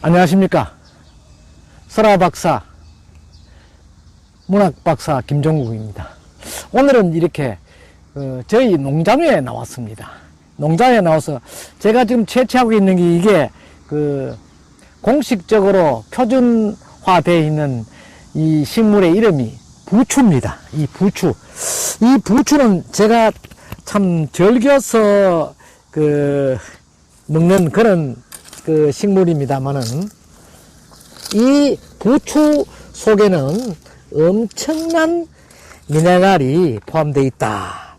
안녕하십니까. 설화박사, 문학박사 김종국입니다. 오늘은 이렇게 저희 농장에 나왔습니다. 농장에 나와서 제가 지금 채취하고 있는 게 이게 공식적으로 표준화되어 있는 이 식물의 이름이 부추입니다. 이 부추는 제가 참 즐겨서 먹는 그런 식물입니다만은, 이 부추 속에는 엄청난 미네랄이 포함되어 있다.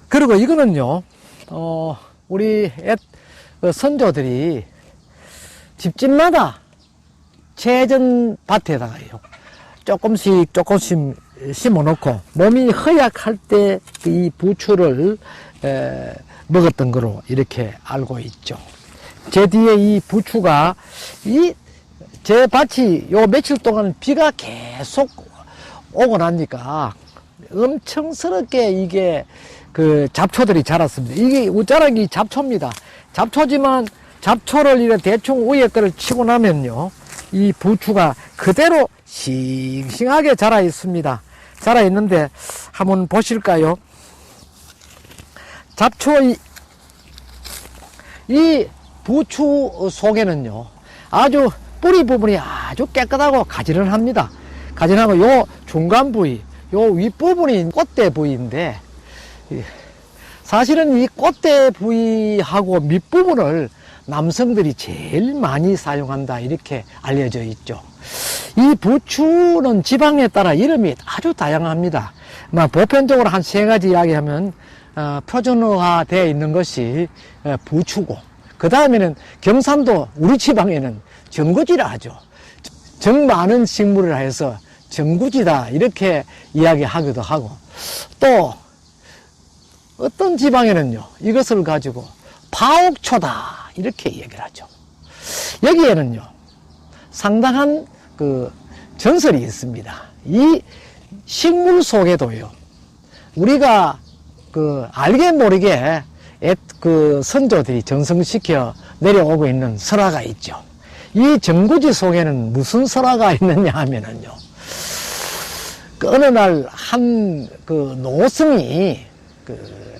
그리고 이거는요, 우리 선조들이 집집마다 채전 밭에다가요, 조금씩 심어 놓고 몸이 허약할 때 이 부추를 먹었던 거로 이렇게 알고 있죠. 제 뒤에 이 부추가 제 밭이 요 며칠 동안 비가 계속 오고 나니까 엄청스럽게 이게 잡초들이 자랐습니다. 이게 우자락이 잡초입니다. 잡초지만 잡초를 이렇게 대충 위에 거를 치고 나면요, 이 부추가 그대로 싱싱하게 자라 있습니다. 자라 있는데 한번 보실까요? 이 부추 속에는요, 아주 뿌리 부분이 아주 깨끗하고 가지런합니다. 가지런하고 요 중간 부위, 요 윗부분이 꽃대 부위인데, 사실은 이 꽃대 부위하고 밑부분을 남성들이 제일 많이 사용한다, 이렇게 알려져 있죠. 이 부추는 지방에 따라 이름이 아주 다양합니다. 보편적으로 한 3가지 이야기하면 표준화 되어 있는 것이 부추고, 그 다음에는 경상도 우리 지방에는 정구지라 하죠. 정 많은 식물이라 해서 정구지다, 이렇게 이야기하기도 하고, 또 어떤 지방에는요, 이것을 가지고 파옥초다, 이렇게 얘기를 하죠. 여기에는요, 상당한 전설이 있습니다. 이 식물 속에도요, 우리가 알게 모르게 선조들이 전승시켜 내려오고 있는 설화가 있죠. 이 정구지 속에는 무슨 설화가 있느냐 하면은요, 어느 날 한 노승이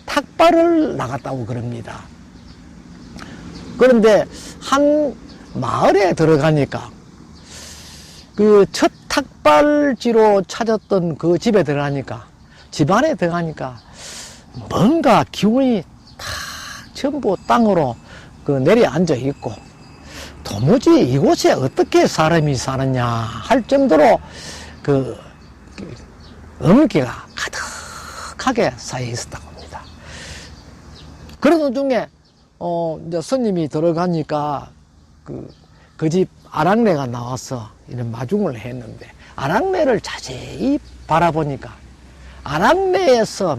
탁발을 나갔다고 그럽니다. 그런데 한 마을에 들어가니까 첫 탁발지로 찾았던 그 집에 들어가니까, 집안에 들어가니까 뭔가 기운이 다 전부 땅으로 내려앉아 있고, 도무지 이곳에 어떻게 사람이 사느냐 할 정도로 음기가 가득하게 쌓여 있었다고 합니다. 그러던 중에 이제 스님이 들어가니까 그 집 아랑내가 나와서 이런 마중을 했는데, 아랑내를 자세히 바라보니까 아랑내에서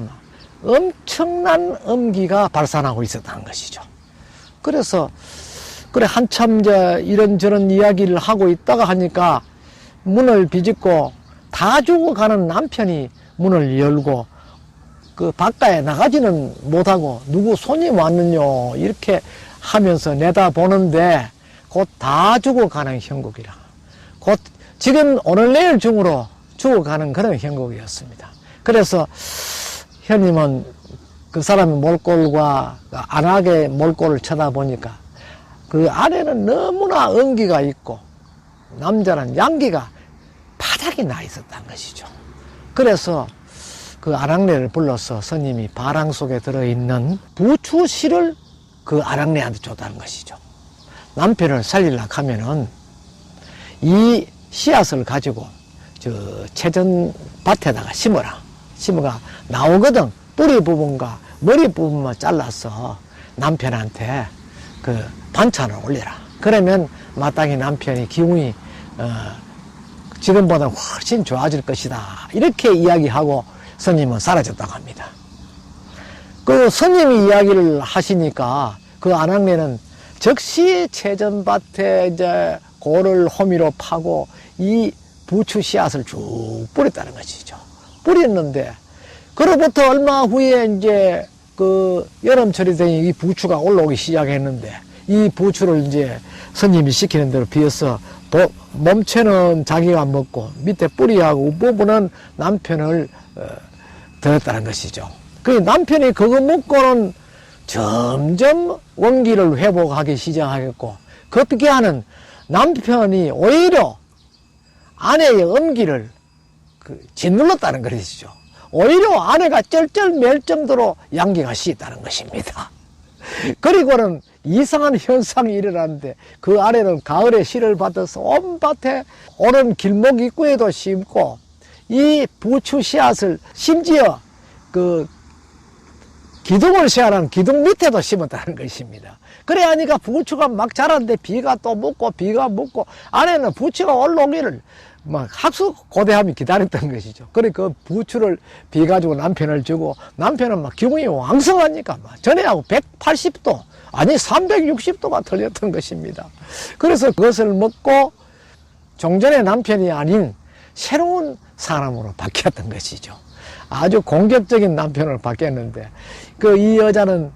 엄청난 음기가 발산하고 있었다는 것이죠. 그래서 한참 이런저런 이야기를 하고 있다가 하니까 문을 비집고 다 죽어가는 남편이 문을 열고 바깥에 나가지는 못하고 누구 손님 왔느뇨 이렇게 하면서 내다보는데, 곧 다 죽어가는 형국이라, 곧 지금 오늘 내일 중으로 죽어가는 그런 형국이었습니다. 그래서 현님은 그 사람의 몰골과 안악의 몰골을 쳐다보니까 그 안에는 너무나 음기가 있고 남자는 양기가 바닥에 나 있었다는 것이죠. 그래서 그 아랑내를 불러서 스님이 바랑 속에 들어있는 부추씨를 그 아랑내한테 줬다는 것이죠. 남편을 살리려고 하면은 이 씨앗을 가지고 채전 밭에다가 심어가 나오거든. 뿌리 부분과 머리 부분만 잘라서 남편한테 반찬을 올려라. 그러면 마땅히 남편이 기운이 지금보다 훨씬 좋아질 것이다, 이렇게 이야기하고 스님은 사라졌다고 합니다. 스님이 이야기를 하시니까 아낙네는 즉시 채전밭에 이제 고를 호미로 파고 이 부추 씨앗을 쭉 뿌렸다는 것이죠. 뿌렸는데, 그로부터 얼마 후에 이제 여름철이 되니 이 부추가 올라오기 시작했는데, 이 부추를 이제 스님이 시키는 대로 비어서 몸체는 자기가 먹고 밑에 뿌리하고 윗부분은 남편을 드렸다는 것이죠. 그 남편이 그거 먹고는 점점 원기를 회복하기 시작하겠고, 그렇게 하는 남편이 오히려 아내의 음기를 짓눌렀다는 것이죠. 오히려 아내가 쩔쩔맬 정도로 양기가 시있다는 것입니다. 그리고는 이상한 현상이 일어났는데, 그 아내는 가을에 씨를 받아서 온 밭에 오는 길목 입구에도 심고, 이 부추 씨앗을 심지어 그 기둥을 씨앗한 기둥 밑에도 심었다는 것입니다. 그래 하니까 부추가 막 자랐는데 비가 또 묻고 비가 묻고, 아내는 부추가 올라오기를 막 학수고대하며 기다렸던 것이죠. 그래 그 부추를 비 가지고 남편을 주고, 남편은 막 기운이 왕성하니까 막 전에하고 180도 아니 360도가 틀렸던 것입니다. 그래서 그것을 먹고 종전의 남편이 아닌 새로운 사람으로 바뀌었던 것이죠. 아주 공격적인 남편으로 바뀌었는데, 그 이 여자는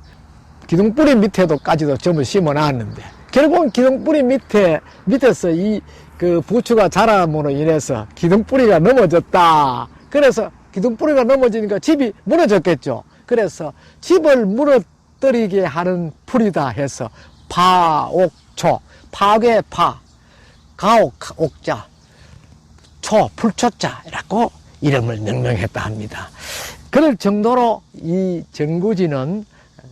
기둥뿌리 밑에도까지도 점을 심어 놨는데, 결국은 기둥뿌리 밑에서 이 그 부추가 자람으로 인해서 기둥뿌리가 넘어졌다. 그래서 기둥뿌리가 넘어지니까 집이 무너졌겠죠. 그래서 집을 무너뜨리게 하는 풀이다 해서 파옥초, 파괴 파, 가옥 옥자, 초, 풀초자라고 이름을 명명했다 합니다. 그럴 정도로 이 정구지는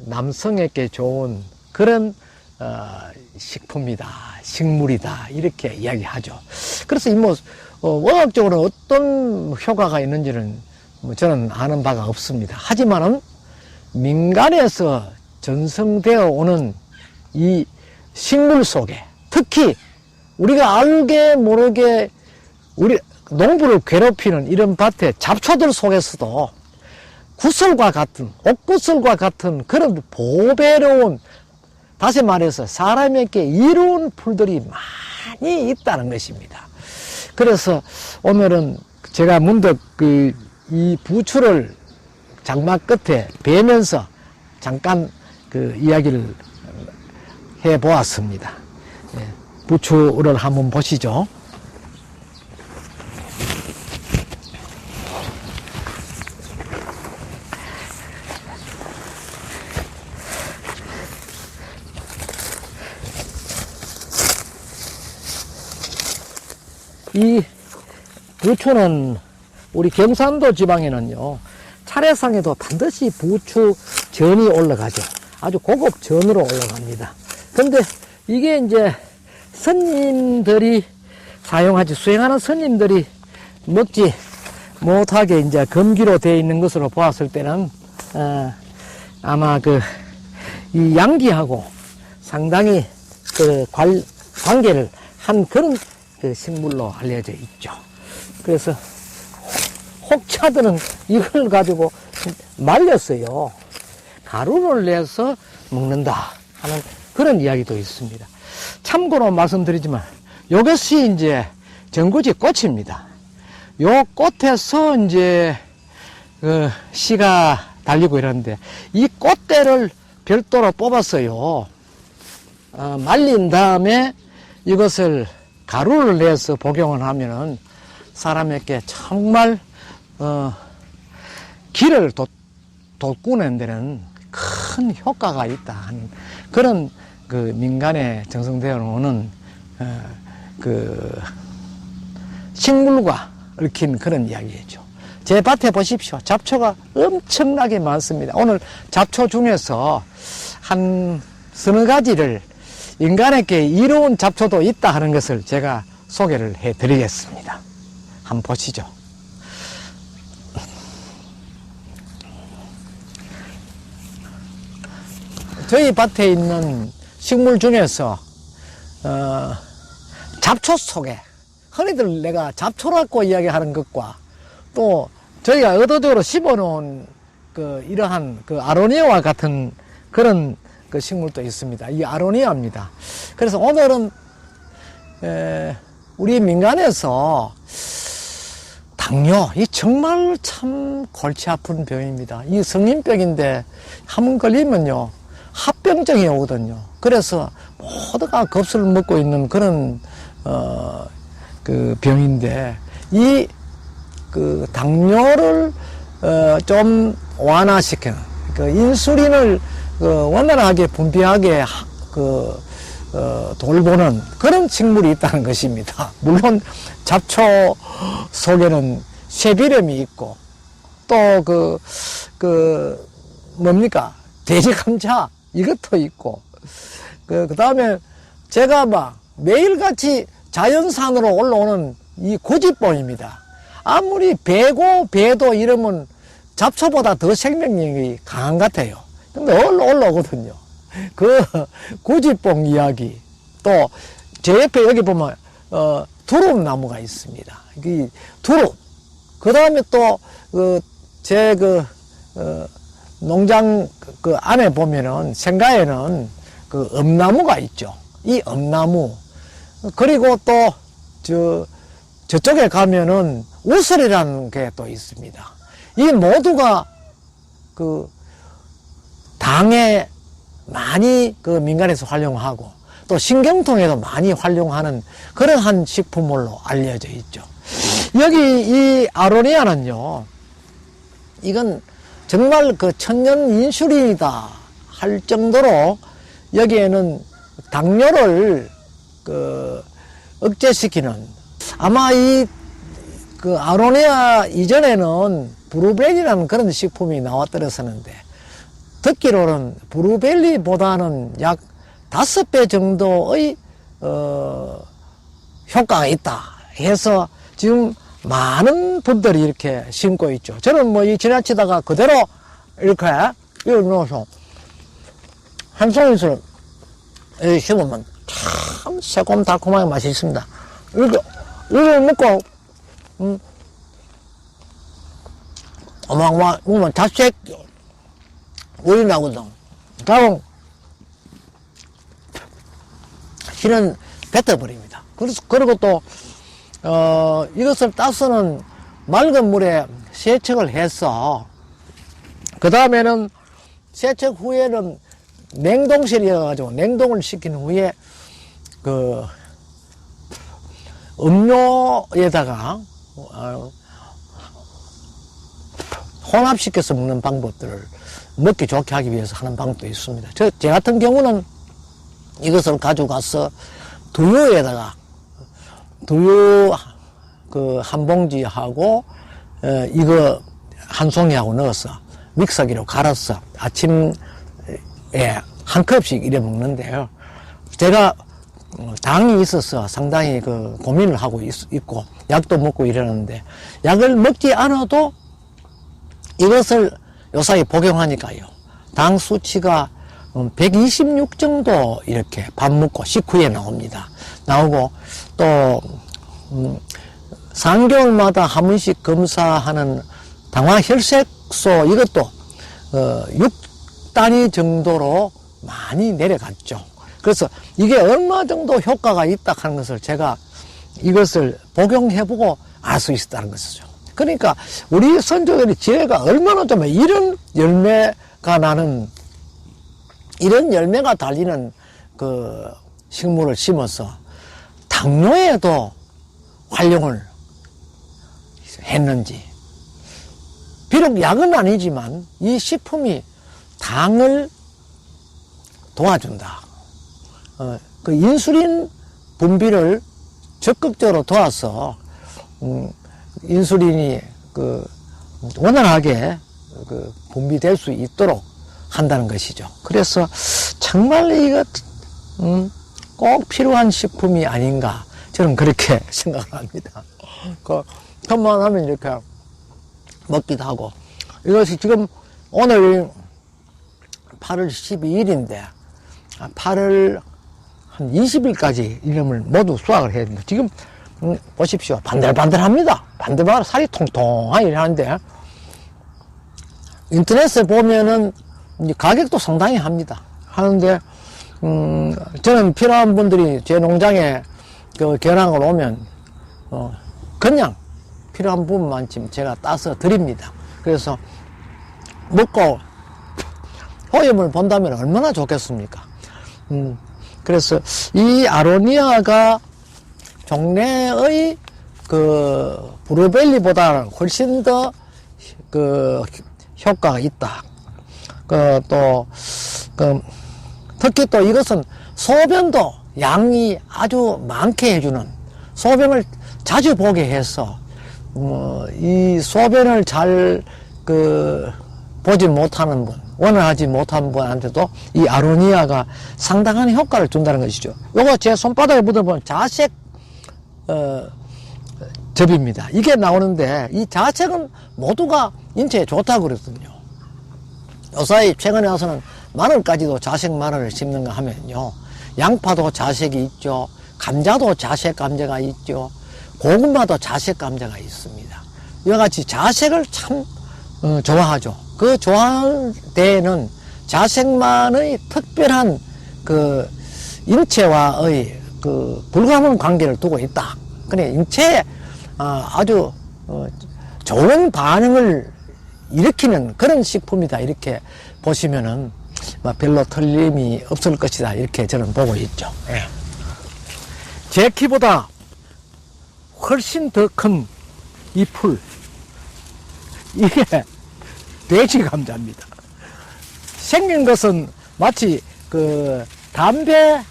남성에게 좋은 그런 식품이다, 식물이다, 이렇게 이야기하죠. 그래서 의학적으로 어떤 효과가 있는지는 저는 아는 바가 없습니다. 하지만은 민간에서 전성되어 오는 이 식물 속에, 특히 우리가 알게 모르게 우리 농부를 괴롭히는 이런 밭의 잡초들 속에서도 구슬과 같은, 옥구슬과 같은 그런 보배로운, 다시 말해서 사람에게 이로운 풀들이 많이 있다는 것입니다. 그래서 오늘은 제가 문득 이 부추를 장막 끝에 베면서 잠깐 이야기를 해 보았습니다. 부추를 한번 보시죠. 이 부추는 우리 경상도 지방에는요, 차례상에도 반드시 부추 전이 올라가죠. 아주 고급 전으로 올라갑니다. 근데 이게 이제 스님들이 수행하는 스님들이 먹지 못하게 이제 금기로 되어 있는 것으로 보았을 때는, 아마 이 양기하고 상당히 관계를 한 그런 식물로 알려져 있죠. 그래서 혹자들은 이걸 가지고 말렸어요. 가루를 내서 먹는다 하는 그런 이야기도 있습니다. 참고로 말씀드리지만 이것이 이제 정구지 꽃입니다. 요 꽃에서 이제 씨가 달리고 이러는데, 이 꽃대를 별도로 뽑았어요. 말린 다음에 이것을 가루를 내서 복용을 하면은 사람에게 정말 기를 돋구는 데는 큰 효과가 있다 하는 그런 민간에 정성되어 오는 식물과 얽힌 그런 이야기죠. 제 밭에 보십시오. 잡초가 엄청나게 많습니다. 오늘 잡초 중에서 한 서너 가지를, 인간에게 이로운 잡초도 있다 하는 것을 제가 소개를 해 드리겠습니다. 한번 보시죠. 저희 밭에 있는 식물 중에서 잡초 속에, 흔히들 내가 잡초라고 이야기하는 것과 또 저희가 의도적으로 심어놓은 이러한 아로니아와 같은 그런 식물도 있습니다. 이 아로니아입니다. 그래서 오늘은 우리 민간에서 당뇨, 이 정말 참 골치 아픈 병입니다. 이 성인병인데 한번 걸리면요, 합병증이 오거든요. 그래서 모두가 겁수를 먹고 있는 그런 그 병인데, 이 그 당뇨를 좀 완화시키는, 그 인슐린을 원활하게 분비하게 돌보는 그런 식물이 있다는 것입니다. 물론 잡초 속에는 쇠비름이 있고, 또 뭡니까? 돼지 감자 이것도 있고, 그 다음에 제가 막 매일같이 자연산으로 올라오는 이 고집봉입니다. 아무리 배고 배도 이러면 잡초보다 더 생명력이 강한 것 같아요. 근데 올라오거든요. 그 고집봉 이야기. 또 제 옆에 여기 보면 두릅나무가 있습니다. 이 두릅. 그 다음에 또 제 농장 그 안에 보면은 생가에는 그 엄나무가 있죠. 이 엄나무. 그리고 또 저쪽에 가면은 우설이라는 게 또 있습니다. 이 모두가 그 당에 많이 그 민간에서 활용하고, 또 신경통에도 많이 활용하는 그러한 식품으로 알려져 있죠. 여기 이 아로니아는요, 이건 정말 그 천연 인슐린이다 할 정도로 여기에는 당뇨를 억제시키는, 아마 그 아로니아 이전에는 브루벨리라는 그런 식품이 나왔더랬었는데, 듣기로는 브루벨리보다는 약 5배 정도의 효과가 있다 해서 지금 많은 분들이 이렇게 심고 있죠. 저는 뭐 지나치다가 그대로 이렇게 넣어서 한 송이를 심으면 참 새콤달콤하게 맛이 있습니다. 이거 먹고 어마어마 먹으면 자색 오이 나거든. 다음 실은 뱉어버립니다. 그리고 또 이것을 따서는 맑은 물에 세척을 해서, 그 다음에는 세척 후에는 냉동실이어가지고 냉동을 시킨 후에 그 음료에다가 혼합시켜서 먹는 방법들을 먹기 좋게 하기 위해서 하는 방법도 있습니다. 제 같은 경우는 이것을 가져가서 두유에다가 두유 한 봉지하고 이거 한 송이하고 넣어서 믹서기로 갈아서 아침에 한 컵씩 이래 먹는데요. 제가 당이 있어서 상당히 고민을 하고 있고 약도 먹고 이러는데, 약을 먹지 않아도 이것을 요사이 복용하니까요, 당 수치가 126 정도 이렇게 밥 먹고 식후에 나오고, 또 3개월마다 한 번씩 검사하는 당화혈색소, 이것도 6단위 정도로 많이 내려갔죠. 그래서 이게 얼마 정도 효과가 있다 하는 것을 제가 이것을 복용해보고 알 수 있었다는 것이죠. 그러니까 우리 선조들의 지혜가 얼마나 좀 이런 열매가 나는, 이런 열매가 달리는 그 식물을 심어서 당뇨에도 활용을 했는지. 비록 약은 아니지만 이 식품이 당을 도와준다. 그 인슐린 분비를 적극적으로 도와서 인슐린이 원활하게 분비될 수 있도록 한다는 것이죠. 그래서 정말 이거 꼭 필요한 식품이 아닌가, 저는 그렇게 생각을 합니다. 그것만 하면 이렇게 먹기도 하고. 이것이 지금 오늘 8월 12일인데 8월 한 20일까지 이름을 모두 수확을 해야 됩니다. 지금 보십시오. 반들반들합니다. 반들반들 살이 통통하게 하는데, 인터넷에 보면은 가격도 상당히 하는데 저는 필요한 분들이 제 농장에 견학을 오면 그냥 필요한 부분만 지금 제가 따서 드립니다. 그래서 먹고 오염을 본다면 얼마나 좋겠습니까? 그래서 이 아로니아가 종래의 그 브루벨리보다는 훨씬 더 그 효과가 있다. 특히 또 이것은 소변도 양이 아주 많게 해주는, 소변을 자주 보게 해서 이 소변을 잘 보지 못하는 분, 원하지 못한 분한테도 이 아로니아가 상당한 효과를 준다는 것이죠. 요거 제 손바닥에 묻어보면 자색 접입니다. 이게 나오는데 이 자색은 모두가 인체에 좋다고 그랬거든요. 요사이 최근에 와서는 마늘까지도 자색 마늘을 심는가 하면요, 양파도 자색이 있죠, 감자도 자색 감자가 있죠, 고구마도 자색 감자가 있습니다. 이와 같이 자색을 참 좋아하죠. 그 좋아할 때에는 자색만의 특별한 그 인체와의 그 불가분 관계를 두고 있다. 그래, 인체에 아주 좋은 반응을 일으키는 그런 식품이다, 이렇게 보시면은 별로 틀림이 없을 것이다, 이렇게 저는 보고 있죠. 예. 제 키보다 훨씬 더 큰 이 풀, 이게 돼지 감자입니다. 생긴 것은 마치 그 담배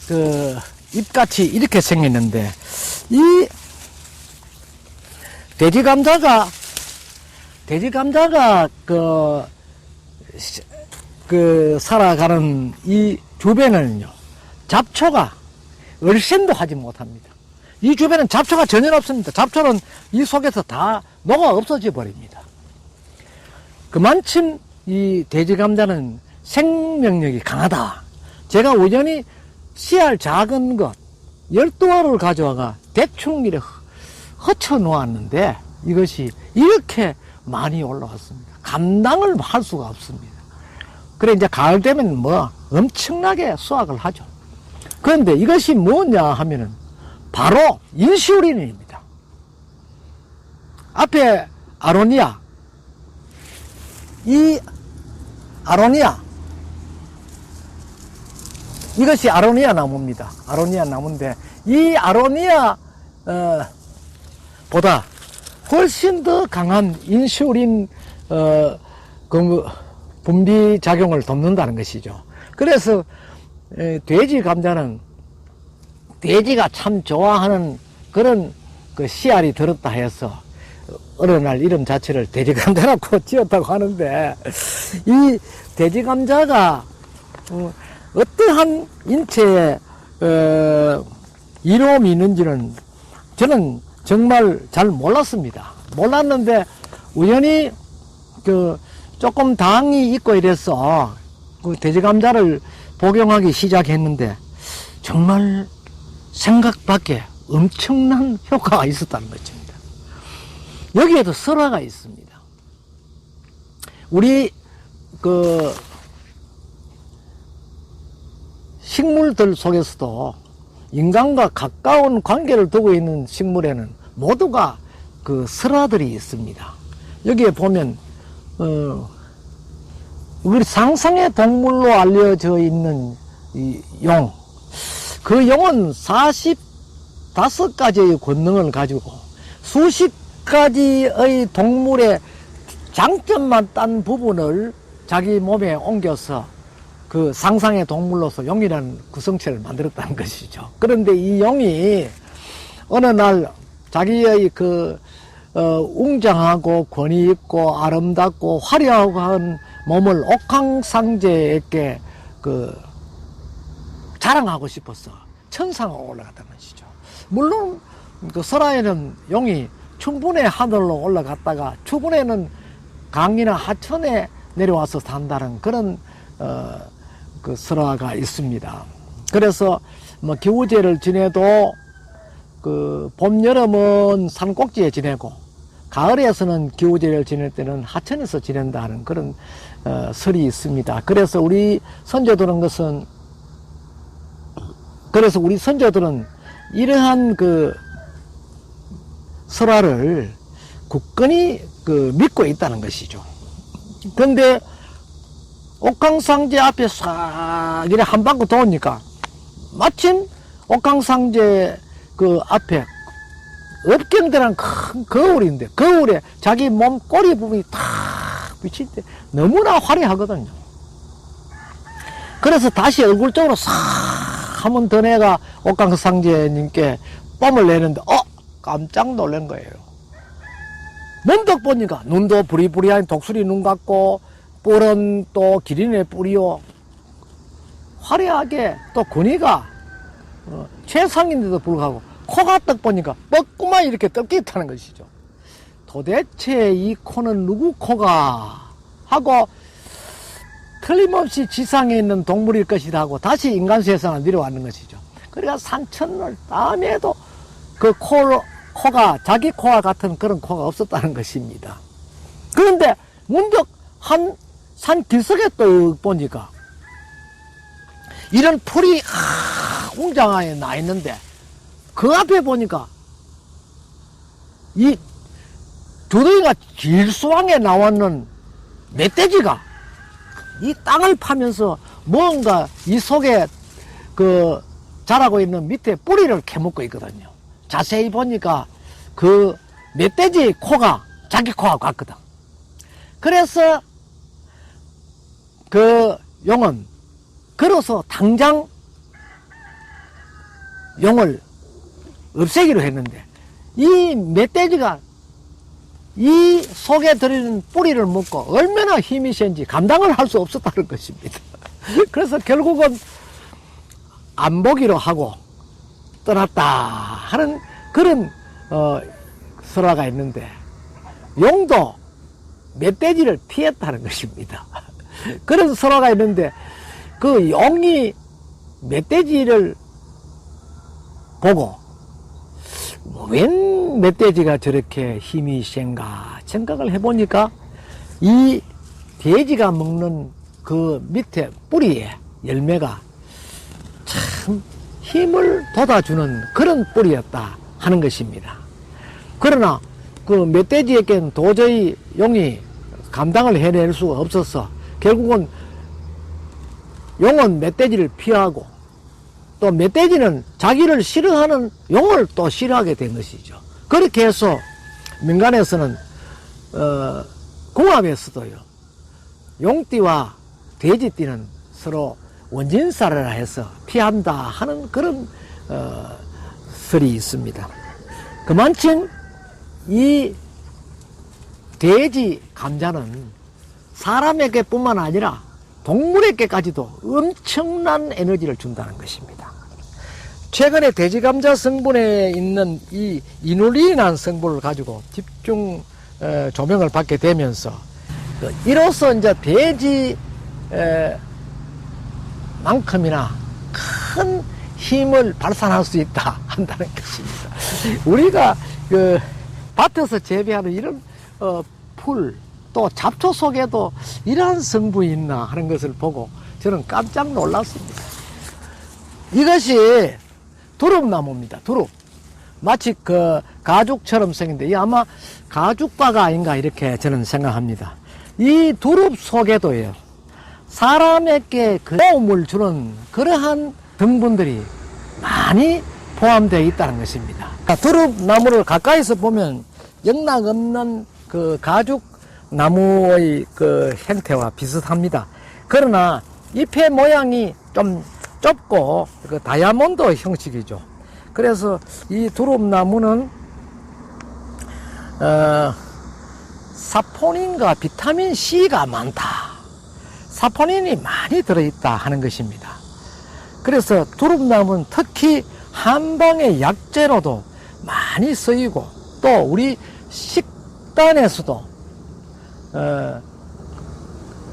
그 잎같이 이렇게 생겼는데, 이 돼지 감자가 살아가는 이 주변에는요, 잡초가 얼씬도 하지 못합니다. 이 주변은 잡초가 전혀 없습니다. 잡초는 이 속에서 다 녹아 없어져 버립니다. 그만큼 이 돼지 감자는 생명력이 강하다. 제가 우연히 씨알 작은 것 12알을 가져와가 대충 이렇게 허쳐 놓았는데 이것이 이렇게 많이 올라왔습니다. 감당을 할 수가 없습니다. 그래, 이제 가을 되면 엄청나게 수확을 하죠. 그런데 이것이 뭐냐 하면은 바로 인슐린입니다. 앞에 아로니아, 이 아로니아, 이것이 아로니아 나무입니다. 아로니아 나무인데 이 아로니아 보다 훨씬 더 강한 인슐린 분비 작용을 돕는다는 것이죠. 그래서 돼지 감자는 돼지가 참 좋아하는 그런 그 씨알이 들었다 해서 어느 날 이름 자체를 돼지 감자라고 지었다고 하는데, 이 돼지 감자가 어떠한 인체에 이로움이 있는지는 저는 정말 잘 몰랐습니다. 몰랐는데 우연히 조금 당이 있고 이래서 그 돼지 감자를 복용하기 시작했는데 정말 생각 밖에 엄청난 효과가 있었다는 것입니다. 여기에도 설화가 있습니다. 우리 식물들 속에서도 인간과 가까운 관계를 두고 있는 식물에는 모두가 설화들이 있습니다. 여기에 보면 우리 상상의 동물로 알려져 있는 이 용, 그 용은 45가지의 권능을 가지고 수십 가지의 동물의 장점만 딴 부분을 자기 몸에 옮겨서 그 상상의 동물로서 용이라는 구성체를 만들었다는 것이죠. 그런데 이 용이 어느 날 자기의 웅장하고 권위 있고 아름답고 화려한 몸을 옥황상제에게 자랑하고 싶어서 천상으로 올라갔다는 것이죠. 물론 설화에는 용이 충분히 하늘로 올라갔다가 추분에는 강이나 하천에 내려와서 산다는 그런 설화가 있습니다. 그래서 기우제를 지내도 봄, 여름은 산꼭지에 지내고 가을에서는 기우제를 지낼 때는 하천에서 지낸다는 그런 설이 있습니다. 그래서 우리 선조들은 이러한 설화를 굳건히 믿고 있다는 것이죠. 그런데 옥황상제 앞에 싹 이래 한 바퀴 도니까 마침 옥황상제 그 앞에 업경대란 큰 거울인데 거울에 자기 몸 꼬리 부분이 탁 비칠 때 너무나 화려하거든요. 그래서 다시 얼굴 쪽으로 싹 한번 더 내가 옥황상제님께 뽐을 내는데 깜짝 놀란 거예요. 문득 보니까 눈도 부리부리한 독수리 눈 같고 뿔은 또 기린의 뿔이요. 화려하게 또 근위가 최상인데도 불구하고 코가 딱 보니까 뻐꾸만 이렇게 뜯깃하는 것이죠. 도대체 이 코는 누구 코가 하고 틀림없이 지상에 있는 동물일 것이다 하고 다시 인간 세상을 내려왔는 것이죠. 그러니까 산천을 다음에도 그 코가 자기 코와 같은 그런 코가 없었다는 것입니다. 그런데 문득 한 산 길석에 또 보니까 이런 풀이 웅장하게 나 있는데 그 앞에 보니까 이 두더기가 길수왕에 나왔는 멧돼지가 이 땅을 파면서 뭔가 이 속에 그 자라고 있는 밑에 뿌리를 캐먹고 있거든요. 자세히 보니까 그 멧돼지 코가 자기 코하고 같거든. 그래서 그 용은 걸어서 당장 용을 없애기로 했는데 이 멧돼지가 이 속에 들어있는 뿌리를 먹고 얼마나 힘이 센지 감당을 할 수 없었다는 것입니다. 그래서 결국은 안 보기로 하고 떠났다 하는 그런 설화가 있는데 용도 멧돼지를 피했다는 것입니다. 그런 설화가 있는데 그 용이 멧돼지를 보고 웬 멧돼지가 저렇게 힘이 센가 생각을 해보니까 이 돼지가 먹는 그 밑에 뿌리에 열매가 참 힘을 돋아주는 그런 뿌리였다 하는 것입니다. 그러나 그 멧돼지에게는 도저히 용이 감당을 해낼 수가 없어서 결국은 용은 멧돼지를 피하고 또 멧돼지는 자기를 싫어하는 용을 또 싫어하게 된 것이죠. 그렇게 해서 민간에서는 궁합에서도요 용띠와 돼지띠는 서로 원진살이라 해서 피한다 하는 그런 설이 있습니다. 그만큼 이 돼지 감자는 사람에게 뿐만 아니라 동물에게까지도 엄청난 에너지를 준다는 것입니다. 최근에 돼지 감자 성분에 있는 이 이눌린이라는 성분을 가지고 집중 조명을 받게 되면서 이로써 이제 돼지 만큼이나 큰 힘을 발산할 수 있다 한다는 것입니다. 우리가 그 밭에서 재배하는 이런 풀 또 잡초 속에도 이러한 성분이 있나 하는 것을 보고 저는 깜짝 놀랐습니다. 이것이 두릅나무입니다. 두릅. 마치 그 가죽처럼 생긴데 이 아마 가죽과가 아닌가 이렇게 저는 생각합니다. 이 두릅 속에도요 사람에게 그 도움을 주는 그러한 성분들이 많이 포함되어 있다는 것입니다. 두릅나무를 가까이서 보면 영락 없는 그 가죽 나무의 그 형태와 비슷합니다. 그러나 잎의 모양이 좀 좁고 그 다이아몬드 형식이죠. 그래서 이 두릅나무는 사포닌과 비타민 C가 많다. 사포닌이 많이 들어있다 하는 것입니다. 그래서 두릅나무는 특히 한방의 약재로도 많이 쓰이고 또 우리 식단에서도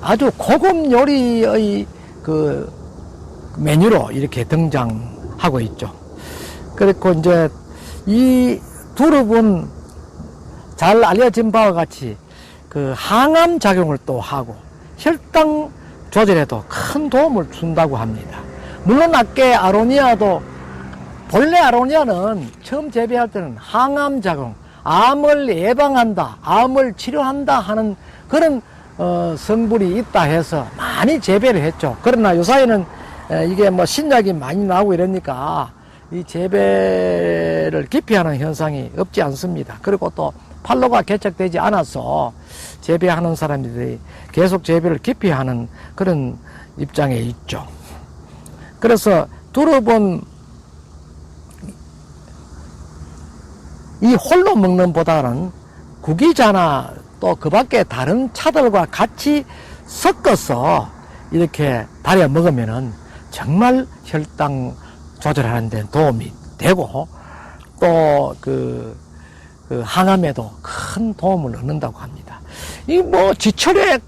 아주 고급 요리의 그 메뉴로 이렇게 등장하고 있죠. 그리고 이제 이 두릅은 잘 알려진 바와 같이 그 항암 작용을 또 하고 혈당 조절에도 큰 도움을 준다고 합니다. 물론 아까 아로니아도 본래 아로니아는 처음 재배할 때는 항암 작용, 암을 예방한다, 암을 치료한다 하는 그런 성분이 있다 해서 많이 재배를 했죠. 그러나 요사이는 이게 뭐 신약이 많이 나오고 이러니까 이 재배를 기피하는 현상이 없지 않습니다. 그리고 또 판로가 개척되지 않아서 재배하는 사람들이 계속 재배를 기피하는 그런 입장에 있죠. 그래서 두릅은 이 홀로 먹는 보다는 구기자나 또 그 밖에 다른 차들과 같이 섞어서 이렇게 달여 먹으면은 정말 혈당 조절하는 데 도움이 되고 또 그 항암에도 큰 도움을 얻는다고 합니다. 이 뭐 지철에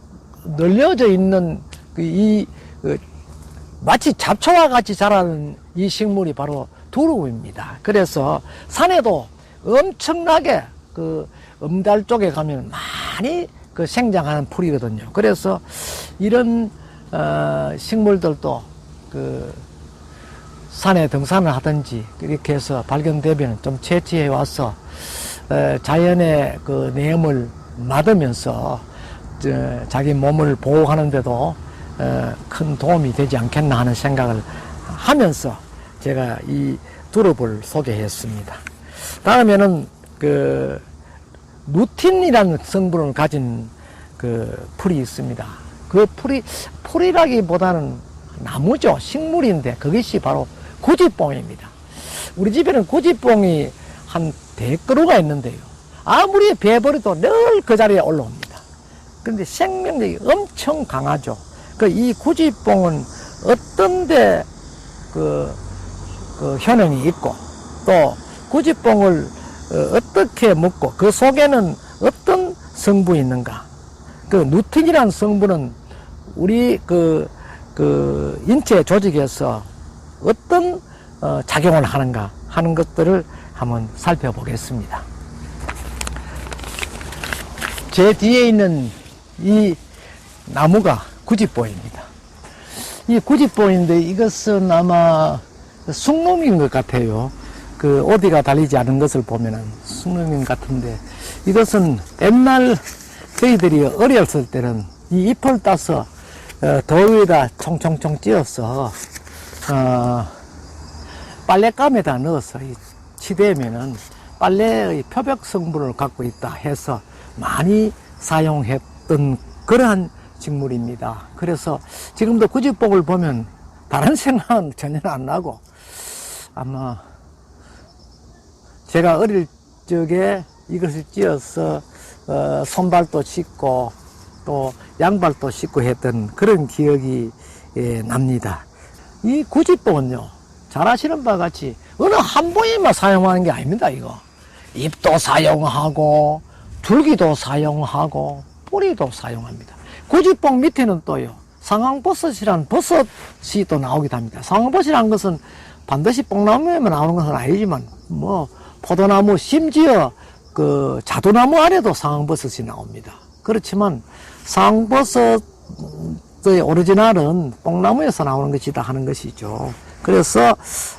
널려져 있는 마치 잡초와 같이 자라는 이 식물이 바로 두릅입니다. 그래서 산에도 엄청나게 음달 쪽에 가면 많이 생장하는 풀이거든요. 그래서 이런 식물들도 산에 등산을 하든지 이렇게 해서 발견되면 좀 채취해 와서 자연의 내음을 맡으면서 자기 몸을 보호하는데도 큰 도움이 되지 않겠나 하는 생각을 하면서 제가 이 두릅을 소개했습니다. 다음에는 루틴이라는 성분을 가진 풀이 있습니다. 그 풀이라기보다는 나무죠. 식물인데 그것이 바로 고지뽕입니다. 우리 집에는 고지뽕이 한 100그루가 있는데요. 아무리 베버려도 늘 그 자리에 올라옵니다. 그런데 생명력이 엄청 강하죠. 이 고지뽕은 어떤데 효능이 있고 또 고지뽕을 어떻게 먹고 그 속에는 어떤 성분이 있는가. 루틴이라는 성분은 우리 인체 조직에서 어떤 작용을 하는가 하는 것들을 한번 살펴보겠습니다. 제 뒤에 있는 이 나무가 구지뽕입니다. 이 구지뽕인데 이것은 아마 숭늉인 것 같아요. 어디가 달리지 않은 것을 보면은 숭늉인 같은데 이것은 옛날 저희들이 어렸을 때는 이 잎을 따서 더위에다 총총총 찧어서 빨랫감에다 넣어서 치대면은 빨래의 표백 성분을 갖고 있다 해서 많이 사용했던 그러한 식물입니다. 그래서 지금도 구지뽕을 보면 다른 생각은 전혀 안 나고 아마 제가 어릴 적에 이것을 찧어서 손발도 씻고 또 양발도 씻고 했던 그런 기억이 납니다. 이 구지뽕은요, 잘 아시는 바와 같이 어느 한 부위만 사용하는 게 아닙니다. 이거 잎도 사용하고 줄기도 사용하고 뿌리도 사용합니다. 구지뽕 밑에는 또요, 상황버섯이라는 버섯이 또 나오기도 합니다. 상황버섯이라는 것은 반드시 뽕나무에만 나오는 것은 아니지만 뭐 포도나무, 심지어 자두나무 안에도 상황버섯이 나옵니다. 그렇지만 상황버섯의 오리지널은 뽕나무에서 나오는 것이다 하는 것이죠. 그래서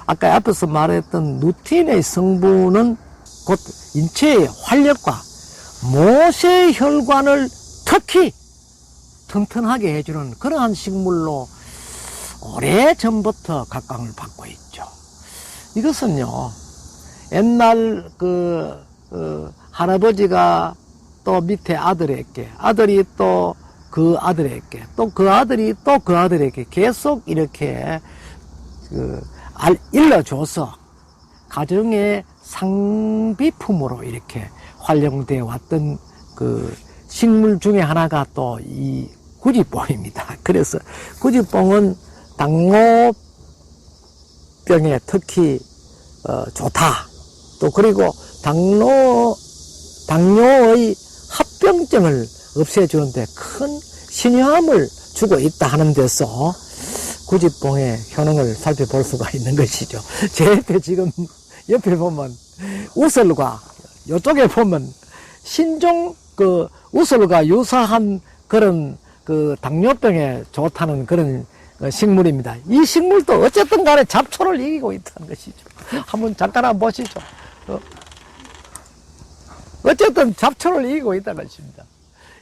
아까 앞에서 말했던 루틴의 성분은 곧 인체의 활력과 모세혈관을 특히 튼튼하게 해주는 그러한 식물로 오래전부터 각광을 받고 있죠. 이것은요, 옛날 할아버지가 또 밑에 아들에게, 아들이 또 그 아들에게, 또 그 아들이 또 그 아들에게 계속 이렇게 일러줘서 가정의 상비품으로 이렇게 활용되어 왔던 식물 중에 하나가 또 이 구지뽕입니다. 그래서 구지뽕은 당뇨병에 특히 좋다. 또 그리고 당뇨의 합병증을 없애주는데 큰 신효함을 주고 있다 하는 데서 구지뽕의 효능을 살펴볼 수가 있는 것이죠. 제 옆에 지금 옆에 보면 우설과 이쪽에 보면 신종 우설과 유사한 그런 당뇨병에 좋다는 그런 식물입니다. 이 식물도 어쨌든 간에 잡초를 이기고 있다는 것이죠. 한번 잠깐 한번 보시죠. 어쨌든 잡초를 이기고 있다는 것입니다.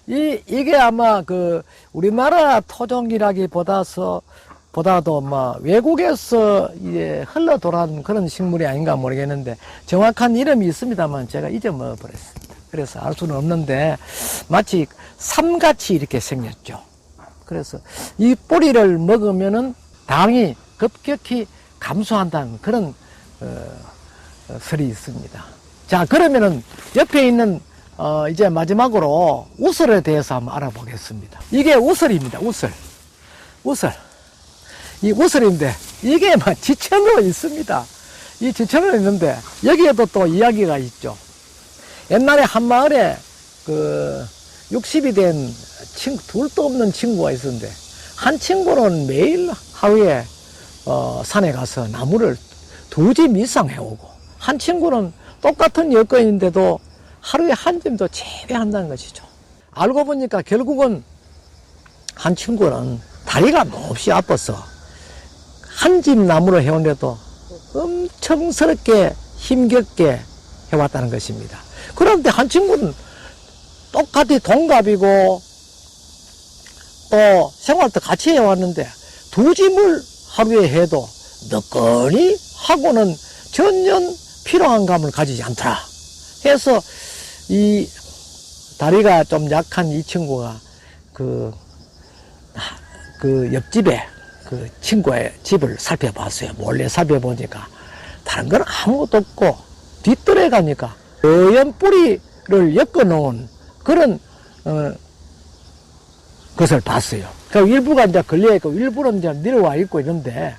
이게 아마 우리나라 토종이라기보다도 외국에서 흘러 돌아온 그런 식물이 아닌가 모르겠는데, 정확한 이름이 있습니다만 제가 잊어먹어버렸습니다. 그래서 알 수는 없는데, 마치 삼같이 이렇게 생겼죠. 그래서 이 뿌리를 먹으면은 당이 급격히 감소한다는 그런, 설이 있습니다. 자, 그러면은 옆에 있는 이제 마지막으로 우설에 대해서 한번 알아보겠습니다. 이게 우설입니다. 우설. 이 우설인데, 이게 지천으로 있습니다. 이 지천으로 있는데, 여기에도 또 이야기가 있죠. 옛날에 한 마을에 60이 된 둘도 없는 친구가 있었는데, 한 친구는 매일 하루에 산에 가서 나무를 2짐 이상 해오고, 한 친구는 똑같은 여건인데도 하루에 한 짐도 재배한다는 것이죠. 알고 보니까 결국은 한 친구는 다리가 몹시 아파서 한 짐 나무를 해오는데도 엄청스럽게 힘겹게 해왔다는 것입니다. 그런데 한 친구는 똑같이 동갑이고 또 생활도 같이 해왔는데 2짐을 하루에 해도 너끈히 하고는 전혀 피로한 감을 가지지 않더라 해서, 이 다리가 좀 약한 이 친구가 옆집에 친구의 집을 살펴봤어요. 몰래 살펴보니까 다른 건 아무것도 없고, 뒷뜰에 가니까 하얀 뿌리를 엮어 놓은 그런 것을 봤어요. 그 일부가 이제 걸려있고 일부는 이제 내려와 있고 있는데,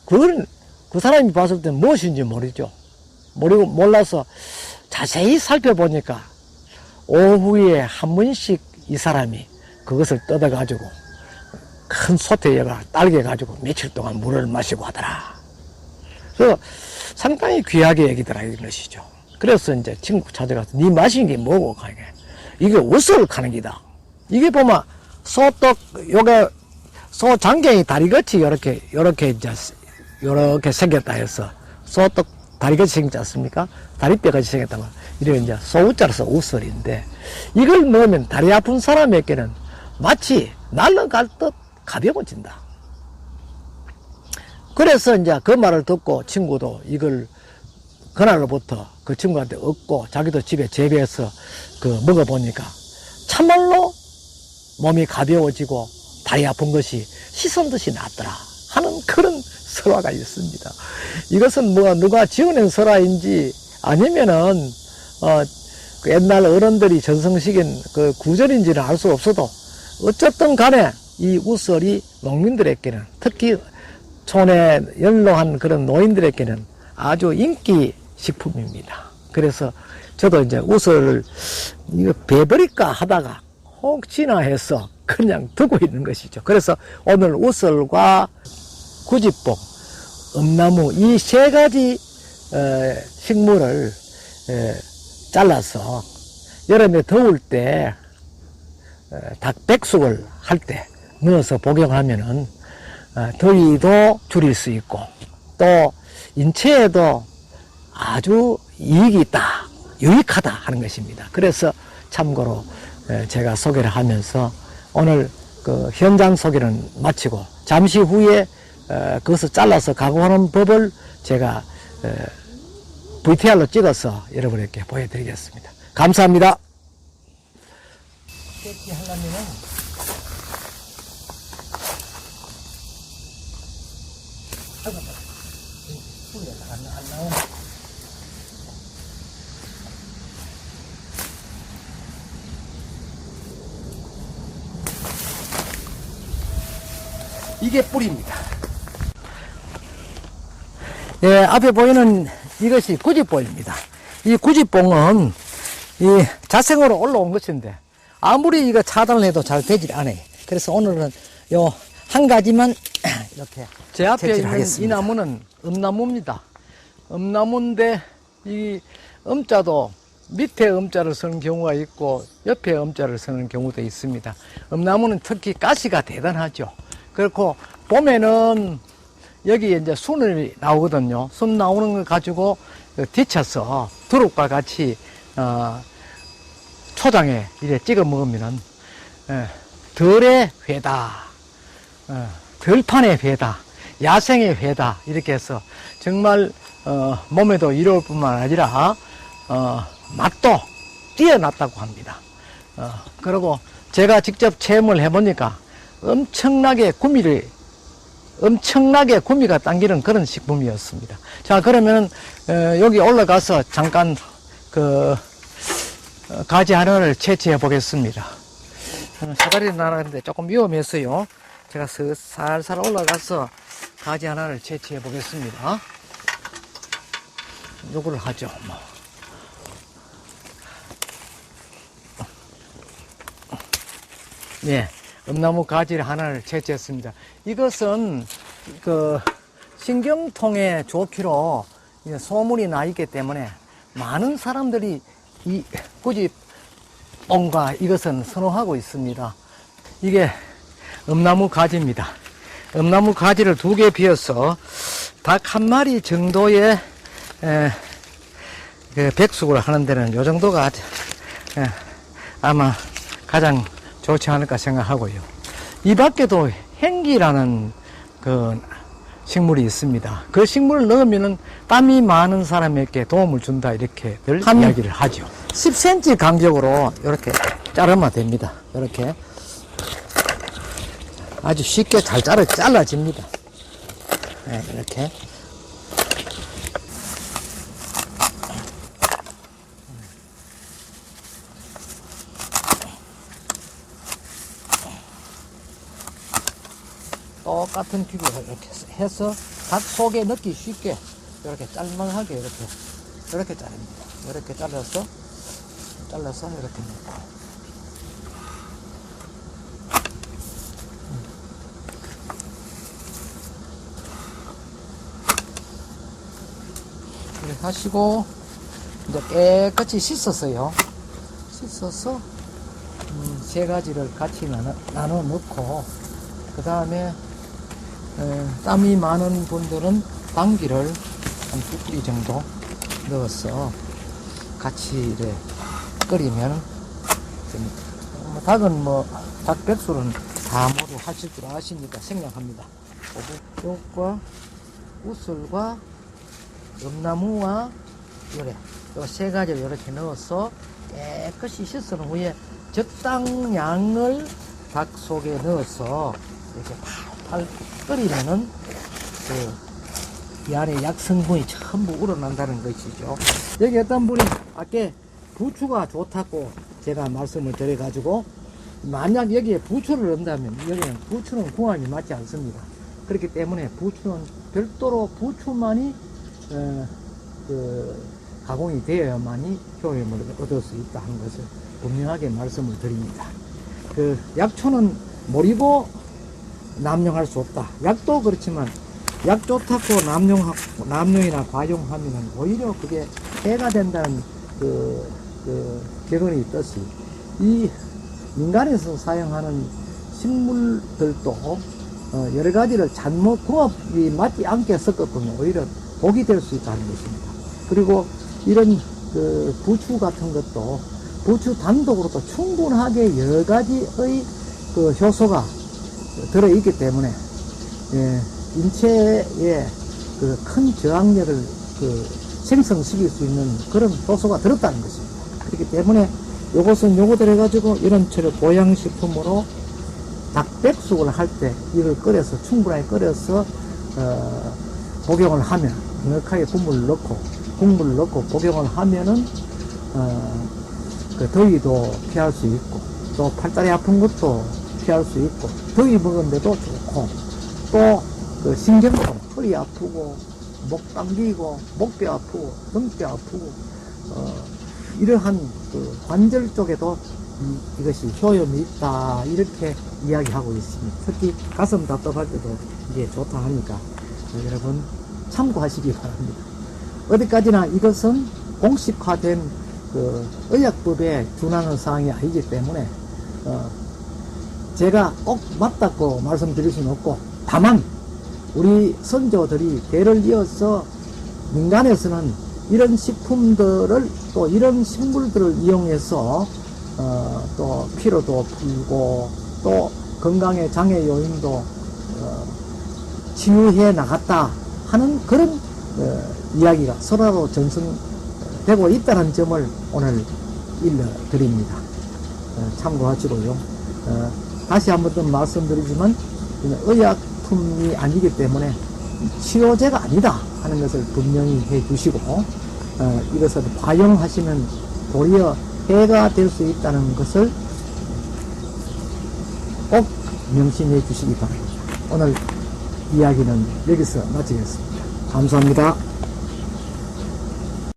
그건 그 사람이 봤을 때 무엇인지 모르죠. 몰라서 자세히 살펴보니까 오후에 한 번씩 이 사람이 그것을 뜯어가지고 큰 솥에다가 딸겨가지고 며칠 동안 물을 마시고 하더라. 그래서 상당히 귀하게 여기더라, 이런 것이죠. 그래서 이제 친구 찾아가서 네 마신 게 뭐고? 이게 우설 가는 기다. 이게 보면 소떡, 요게 소 장경이 다리같이 요렇게 생겼다 해서 소떡 다리같이 생겼지 않습니까? 다리뼈같이 생겼다고. 이래 이제 소우자로서 우설인데, 이걸 넣으면 다리 아픈 사람에게는 마치 날아갈 듯 가벼워진다. 그래서 이제 그 말을 듣고 친구도 이걸 그날로부터 그 친구한테 얻고 자기도 집에 재배해서 먹어보니까 참말로 몸이 가벼워지고 다리 아픈 것이 씻은 듯이 낫더라 하는 그런 설화가 있습니다. 이것은 누가 지어낸 설화인지 아니면은 옛날 어른들이 전성시킨 구절인지는 알 수 없어도, 어쨌든 간에 이 우설이 농민들에게는, 특히 촌에 연로한 그런 노인들에게는 아주 인기 식품입니다. 그래서 저도 이제 우설을 이거 베버릴까 하다가 혹시나 해서 그냥 두고 있는 것이죠. 그래서 오늘 우설과 구지뽕, 엄나무 이 3가지 식물을 잘라서 여름에 더울 때 닭백숙을 할 때 넣어서 복용하면은 더위도 줄일 수 있고 또 인체에도 아주 이익이 있다, 유익하다 하는 것입니다. 그래서 참고로 제가 소개를 하면서 오늘 현장 소개는 마치고 잠시 후에 그것을 잘라서 가공하는 법을 제가 VTR로 찍어서 여러분에게 보여드리겠습니다. 감사합니다. 깨끼 하려면은 안 나오네. 이게 뿌리입니다. 예, 앞에 보이는 이것이 구지뽕입니다. 이 구지뽕은 이 자생으로 올라온 것인데 아무리 이거 차단을 해도 잘 되질 않아요. 그래서 오늘은 요 한 가지만 이렇게 제 앞에 있는 하겠습니다. 이 나무는 엄나무입니다. 엄나무인데 이 엄자도 밑에 엄자를 쓰는 경우가 있고 옆에 엄자를 쓰는 경우도 있습니다. 엄나무는 특히 가시가 대단하죠. 그렇고 봄에는 여기에 이제 순이 나오거든요. 순 나오는 걸 가지고 데쳐서 두릅과 같이 초장에 이래 찍어 먹으면은 덜의 회다, 덜판의 회다, 야생의 회다 이렇게 해서 정말 몸에도 이로울 뿐만 아니라 맛도 뛰어났다고 합니다. 그리고 제가 직접 체험을 해보니까 엄청나게 구미가 당기는 그런 식품이었습니다. 자, 그러면 여기 올라가서 잠깐 가지 하나를 채취해 보겠습니다. 사다리를 나가는데 조금 위험해서요. 제가 살살 올라가서 가지 하나를 채취해 보겠습니다. 요거를 하죠. 뭐. 네, 엄나무 가지를 하나를 채취했습니다. 이것은 신경통에 좋기로 소문이 나 있기 때문에 많은 사람들이 이 꾸지뽕과 이것은 선호하고 있습니다. 이게 엄나무 가지입니다. 엄나무 가지를 2개 비워서 닭 1마리 정도의 백숙을 하는 데는 요 정도가 아마 가장 좋지 않을까 생각하고요. 이 밖에도 행기라는 식물이 있습니다. 그 식물을 넣으면은 땀이 많은 사람에게 도움을 준다 이렇게 늘 이야기를 하죠. 10cm 간격으로 이렇게 자르면 됩니다. 이렇게 아주 쉽게 잘 잘라집니다. 네, 이렇게. 똑같은 기구로 이렇게 해서 닭 속에 넣기 쉽게 이렇게 짤막하게 이렇게 자릅니다. 이렇게 잘라서 이렇게 넣고. 이렇게 하시고 이제 깨끗이 씻었어요. 씻어서 3가지를 같이 나눠 넣고 그 다음에 땀이 많은 분들은 당귀를 한 2뿌리 정도 넣어서 같이 이렇게 끓이면 닭은 닭 백숙은 다 모두 하실 줄 아시니까 생략합니다. 요것과 우슬과 엄나무와 요래 요 3가지를 이렇게 넣어서 깨끗이 씻은 후에 적당량을 닭 속에 넣어서 이렇게 팔팔 끓이면은 이 안에 약성분이 전부 우러난다는 것이죠. 여기 어떤 분이 아까 부추가 좋다고 제가 말씀을 드려가지고 만약 여기에 부추를 넣는다면 여기는 부추는 궁합이 맞지 않습니다. 그렇기 때문에 부추는 별도로 부추만이 가공이 되어야만이 효용을 얻을 수 있다 하는 것을 분명하게 말씀을 드립니다. 약초는 모르고 남용할 수 없다. 약도 그렇지만 약 좋다고 남용이나 과용하면 오히려 그게 해가 된다는 격언이 있듯이 이 민간에서 사용하는 식물들도 여러 가지를 잘못 궁합이 맞지 않게 섞어보면 오히려 독이 될 수 있다는 것입니다. 그리고 이런 부추 같은 것도 부추 단독으로도 충분하게 여러 가지의 효소가 들어있기 때문에 인체에 큰 저항력을 생성시킬 수 있는 그런 효소가 들었다는 것입니다. 그렇기 때문에 요것은 요거들 해가지고 이런 보양식품으로 닭백숙을 할 때 이걸 충분하게 끓여서 복용을 하면 넉넉하게 국물을 넣고 복용을 하면은 더위도 피할 수 있고 또 팔다리 아픈 것도 피할 수 있고 더위 먹은데도 좋고 또 신경통, 허리 아프고 목 당기고 목뼈 아프고 등뼈 아프고 이러한 관절 쪽에도 이것이 효용이 있다 이렇게 이야기하고 있습니다. 특히 가슴 답답할 때도 이게 좋다 하니까 여러분 참고하시기 바랍니다. 어디까지나 이것은 공식화된 의약법에 준하는 사항이 아니기 때문에 제가 꼭 맞다고 말씀드릴 수는 없고 다만 우리 선조들이 대를 이어서 민간에서는 이런 식품들을 또 이런 식물들을 이용해서 또 피로도 풀고 또 건강의 장애 요인도 치유해 나갔다 하는 그런 이야기가 서로 전승되고 있다는 점을 오늘 일러드립니다. 참고하시고요. 다시 한 번 더 말씀드리지만 의약품이 아니기 때문에 치료제가 아니다 하는 것을 분명히 해 주시고 이것을 과용하시면 도리어 해가 될 수 있다는 것을 꼭 명심해 주시기 바랍니다. 오늘 이야기는 여기서 마치겠습니다. 감사합니다.